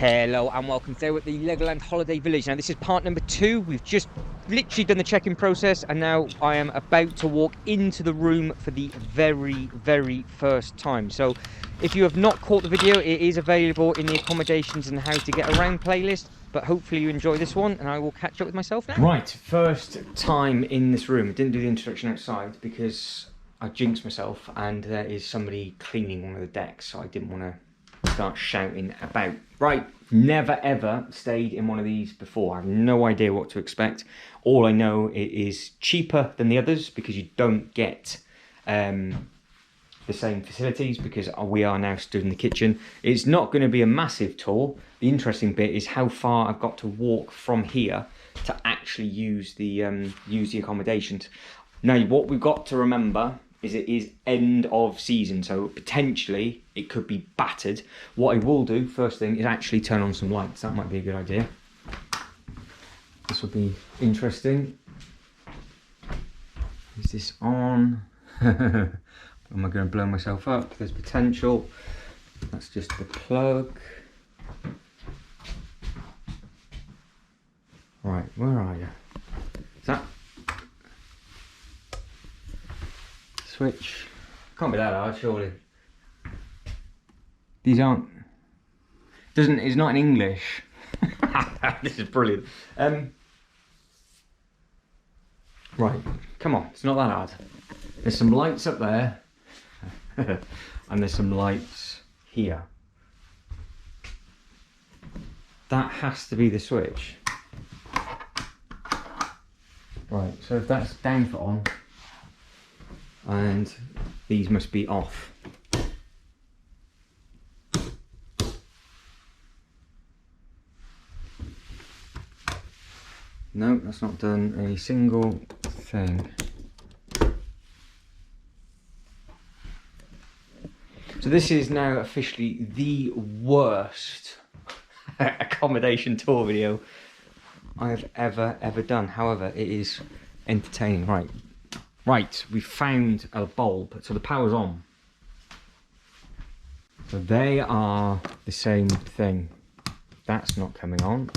Hello and welcome. Today we're at the Legoland Holiday Village. Now this is part number 2. We've just literally done the check-in process and now I am about to walk into the room for the very first time. So if you have not caught the video, it is available in the accommodations and how to get around playlist. But hopefully you enjoy this one and I will catch up with myself now. Right, first time in this room. I didn't do the introduction outside because I jinxed myself and there is somebody cleaning one of the decks, so I didn't want to start shouting about. Right, never ever stayed in one of these before. I have no idea what to expect. All I know, it is cheaper than the others because you don't get the same facilities because we are now stood in the kitchen. It's not going to be a massive tour. The interesting bit is how far I've got to walk from here to actually use the accommodations. Now, what we've got to remember is it is end of season, so potentially it could be battered. What I will do first thing is actually turn on some lights. That might be a good idea. This will be interesting. Is this on? Am I going to blow myself up? There's potential. That's just the plug. Right, where are you? Is that switch? Can't be that hard, surely. These aren't. It's not in English. This is brilliant. Right, come on, it's not that hard. There's some lights up there, and there's some lights here. That has to be the switch. Right, so if that's down for on, and these must be off. No, that's not done a single thing. So this is now officially the worst accommodation tour video I've ever done. However, it is entertaining. Right, we found a bulb, so the power's on. So they are the same thing. That's not coming on.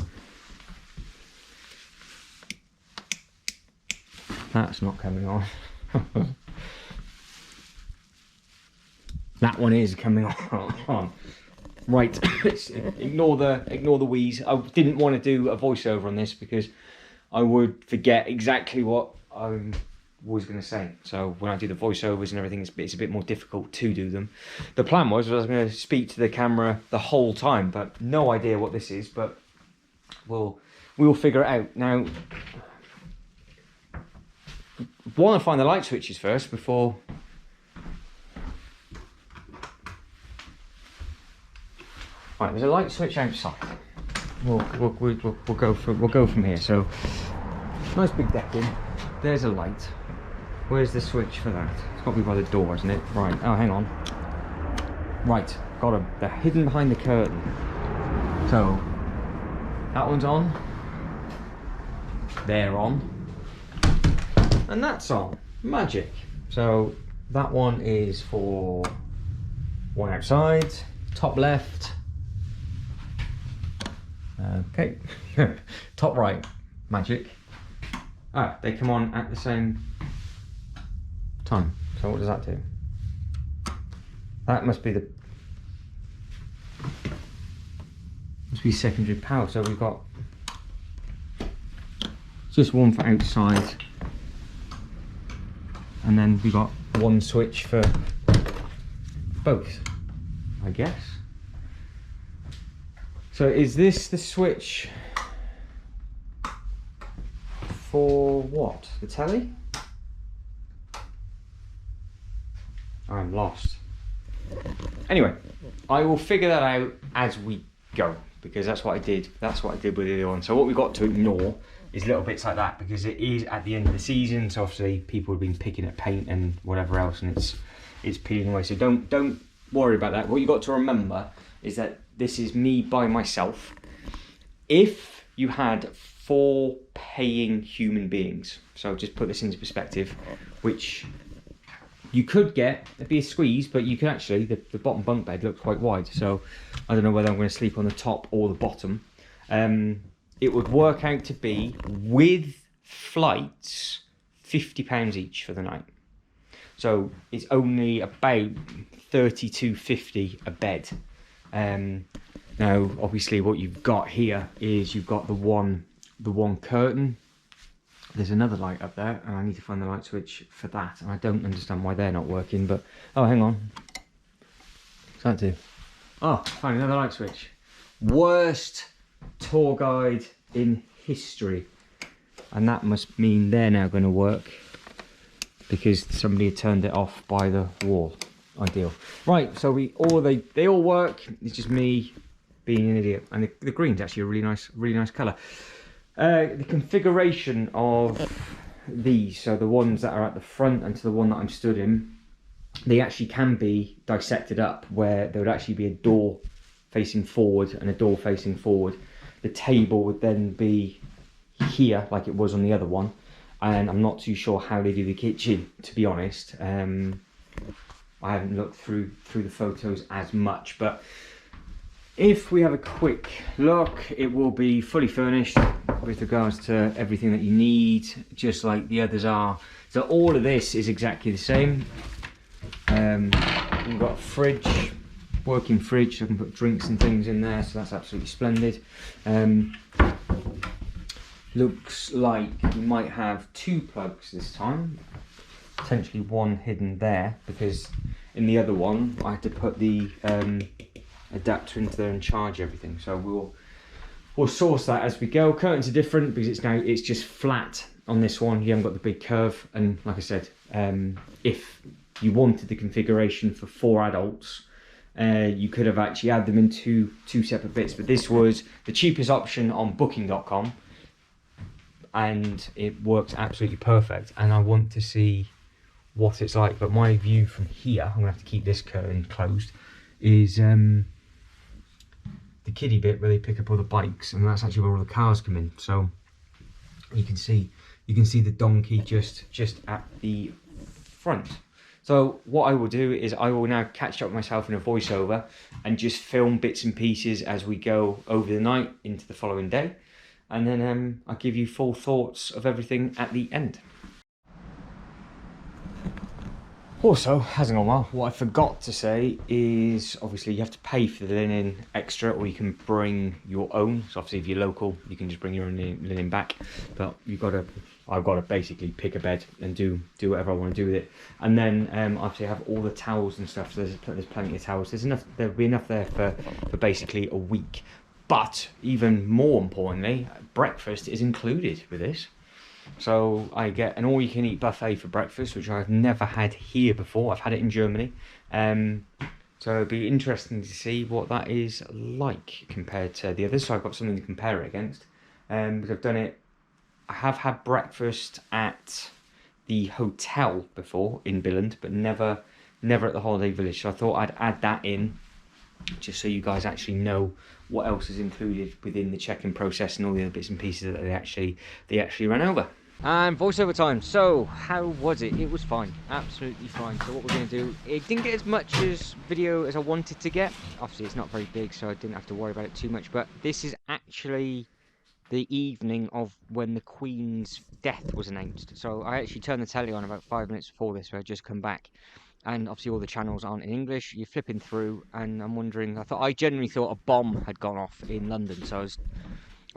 That's not coming on. That one is coming on. Right, ignore the wheeze. I didn't want to do a voiceover on this because I would forget exactly what I was going to say. So when I do the voiceovers and everything, it's a bit more difficult to do them. The plan was I was going to speak to the camera the whole time, but no idea what this is. But we'll figure it out. Now, want to find the light switches first before. Right, there's a light switch outside. We'll go from here. So nice big decking. There's a light. Where's the switch for that? It's got to be by the door, isn't it? Right. Oh, hang on. Right, got them. They're hidden behind the curtain. So that one's on. They're on. And that's on. Magic. So that one is for one outside, top left. Okay. Top right. Magic. Ah, they come on at the same time. So what does that do? That must be secondary power. So we've got just one for outside. And then we got one switch for both, I guess. So is this the switch for what? The telly? I'm lost. Anyway, I will figure that out as we go because that's what I did. That's what I did with the other one. So what we've got to ignore is little bits like that because it is at the end of the season, so obviously people have been picking at paint and whatever else, and it's peeling away. So don't worry about that. What you got to remember is that this is me by myself. If you had 4 paying human beings, so just put this into perspective, which You could get, it'd be a squeeze, but you can actually, the bottom bunk bed looks quite wide, so I don't know whether I'm going to sleep on the top or the bottom. It would work out to be, with flights, £50 each for the night. So it's only about £32.50 a bed. Now, obviously, what you've got here is you've got the one curtain. There's another light up there, and I need to find the light switch for that. And I don't understand why they're not working, but oh, hang on. What's that do? Oh, find another light switch. Worst tour guide in history, and that must mean they're now going to work because somebody had turned it off by the wall. Ideal. Right, so they all work. It's just me being an idiot, and the green's actually a really nice colour. The configuration of these, so the ones that are at the front and to the one that I'm stood in, they actually can be dissected up, where there would actually be a door facing forward and a door facing forward. The table would then be here like it was on the other one, and I'm not too sure how they do the kitchen, to be honest. I haven't looked through the photos as much, but if we have a quick look, it will be fully furnished with regards to everything that you need, just like the others are. So all of this is exactly the same. We've got a fridge, working fridge, so I can put drinks and things in there, so that's absolutely splendid. Looks like we might have 2 plugs this time, potentially one hidden there, because in the other one I had to put the adapter into there and charge everything, so we'll source that as we go. Curtains are different because it's just flat on this one. You haven't got the big curve, and like I said, if you wanted the configuration for 4 adults, you could have actually had them in two separate bits, but this was the cheapest option on booking.com, and it works absolutely perfect. And I want to see what it's like, but my view from here, I'm gonna have to keep this curtain closed, is the kiddie bit where they pick up all the bikes, and that's actually where all the cars come in. So you can see the donkey just at the front. So what I will do is I will now catch up with myself in a voiceover and just film bits and pieces as we go over the night into the following day, and then I'll give you full thoughts of everything at the end. Also, hasn't gone well, what I forgot to say is obviously you have to pay for the linen extra, or you can bring your own. So obviously if you're local, you can just bring your own linen back, but I've got to basically pick a bed and do whatever I want to do with it. And then obviously I have all the towels and stuff, so there's plenty of towels. There'll be enough there for basically a week. But even more importantly, breakfast is included with this. So I get an all-you-can-eat buffet for breakfast, which I've never had here before. I've had it in Germany. So it'd be interesting to see what that is like compared to the others. So I've got something to compare it against. Because I have had breakfast at the hotel before in Billund, but never at the holiday village. So I thought I'd add that in, just so you guys actually know what else is included within the check-in process and all the other bits and pieces that they actually ran over. And voiceover time. So how was it? It was fine, absolutely fine. So what we're going to do, it didn't get as much as video as I wanted to get. Obviously it's not very big, so I didn't have to worry about it too much, but this is actually the evening of when the Queen's death was announced. So I actually turned the telly on about 5 minutes before this, so I just come back, and obviously all the channels aren't in English. You're flipping through, and I'm wondering, I genuinely thought a bomb had gone off in London, so I was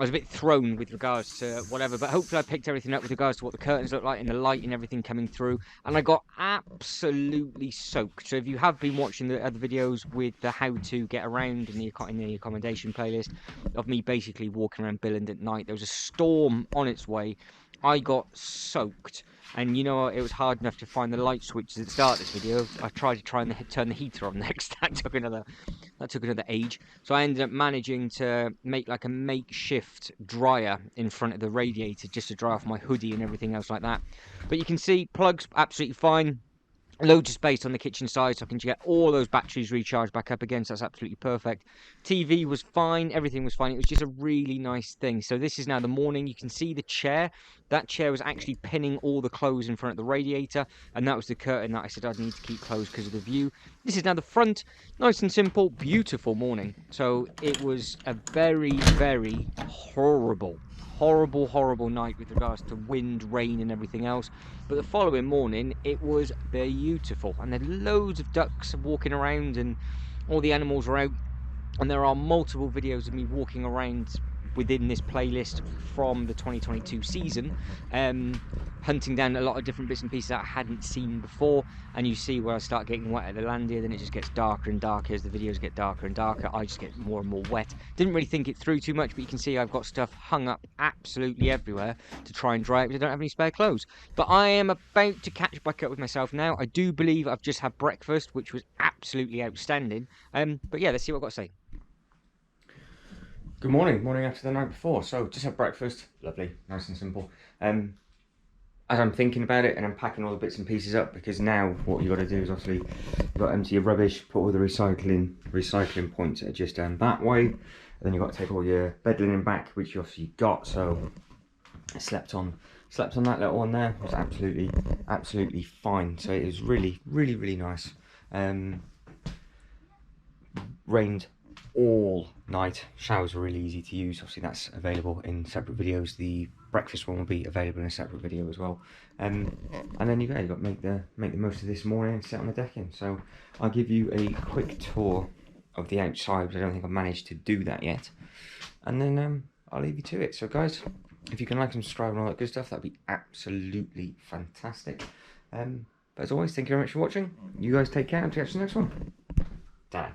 a bit thrown with regards to whatever, but hopefully I picked everything up with regards to what the curtains look like and the light and everything coming through, and I got absolutely soaked. So if you have been watching the other videos with the how to get around in the accommodation playlist of me basically walking around Billund at night, there was a storm on its way. I got soaked, and you know, it was hard enough to find the light switches at the start of this video. I tried to turn the heater on next. That took another age. So I ended up managing to make like a makeshift dryer in front of the radiator just to dry off my hoodie and everything else like that. But you can see plugs absolutely fine. Loads of space on the kitchen side, so I can get all those batteries recharged back up again, so that's absolutely perfect. TV was fine, everything was fine. It was just a really nice thing. So this is now the morning. You can see the chair That chair was actually pinning all the clothes in front of the radiator, and that was the curtain that I said I'd need to keep closed because of the view. This is now the front. Nice and simple, beautiful morning. So it was a very, very horrible night with regards to wind, rain and everything else. But the following morning, it was beautiful. And there are loads of ducks walking around and all the animals are out. And there are multiple videos of me walking around within this playlist from the 2022 season, hunting down a lot of different bits and pieces that I hadn't seen before. And you see where I start getting wet at the land here, then it just gets darker and darker as the videos get darker and darker. I just get more and more wet. Didn't really think it through too much, but you can see I've got stuff hung up absolutely everywhere to try and dry it, because I don't have any spare clothes. But I am about to catch back up with myself now. I do believe I've just had breakfast, which was absolutely outstanding. But yeah, let's see what I've got to say. Good morning, morning after the night before. So just had breakfast, lovely, nice and simple. As I'm thinking about it and I'm packing all the bits and pieces up, because now what you got to do is obviously you've got to empty your rubbish, put all the recycling points are just down that way, and then you've got to take all your bed linen back, which you obviously got. So I slept on that little one there. It was absolutely fine. So it was really nice. Rained all night. Showers were really easy to use. Obviously that's available in separate videos. The breakfast one will be available in a separate video as well. And then you've got to make the most of this morning and sit on the decking. So I'll give you a quick tour of the outside, but I don't think I've managed to do that yet. And then I'll leave you to it. So guys, if you can like and subscribe and all that good stuff, that'd be absolutely fantastic. But as always, thank you very much for watching. You guys take care and catch you in the next one. Ta-da.